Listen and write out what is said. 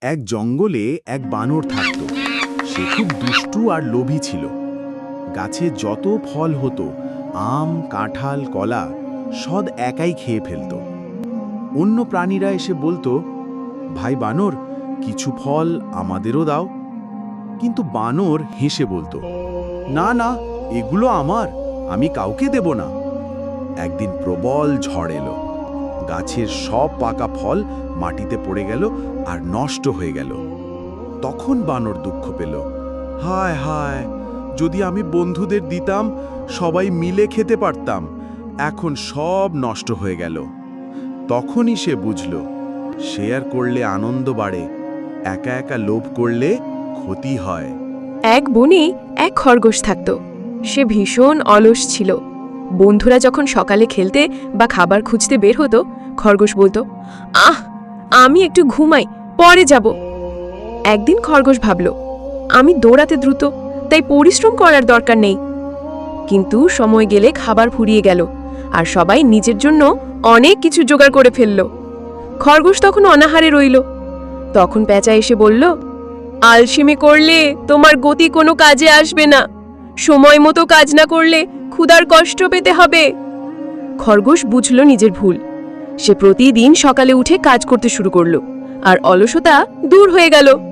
এক জঙ্গলে এক বানর থাকত। সে খুব দুষ্টু আর লোভী ছিল। গাছে যত ফল হতো, আম, কাঁঠাল, কলা, সব একাই খেয়ে ফেলত। অন্য প্রাণীরা এসে বলতো, ভাই বানর, কিছু ফল আমাদেরও দাও। কিন্তু বানর হেসে বলতো, না না, এগুলো আমার, আমি কাউকে দেব না। একদিন প্রবল ঝড় এলো। গাছের সব পাকা ফল মাটিতে পড়ে গেল আর নষ্ট হয়ে গেল। তখন বানর দুঃখ পেল, হায় হায়, যদি আমি বন্ধুদের দিতাম, সবাই মিলে খেতে পারতাম। এখন সব নষ্ট হয়ে গেল। তখনই সে বুঝল, শেয়ার করলে আনন্দ বাড়ে, একা একা লোভ করলে ক্ষতি হয়। এক বনে এক খরগোশ থাকত। সে ভীষণ অলস ছিল। বন্ধুরা যখন সকালে খেলতে বা খাবার খুঁজতে বের হতো, খরগোশ বলতো, আহ, আমি একটু ঘুমাই, পরে যাব। একদিন খরগোশ ভাবল, আমি দৌড়াতে দ্রুত, তাই পরিশ্রম করার দরকার নেই। কিন্তু সময় গেলে খাবার ফুরিয়ে গেল আর সবাই নিজের জন্য অনেক কিছু জোগাড় করে ফেলল। খরগোশ তখন অনাহারে রইল। তখন পেঁচা এসে বলল, আলসেমি করলে তোমার গতি কোনো কাজে আসবে না। সময় মতো কাজ না করলে ক্ষুধার কষ্ট পেতে হবে। খরগোশ বুঝল নিজের ভুল। সে প্রতিদিন সকালে উঠে কাজ করতে শুরু করলো আর অলসতা দূর হয়ে গেল।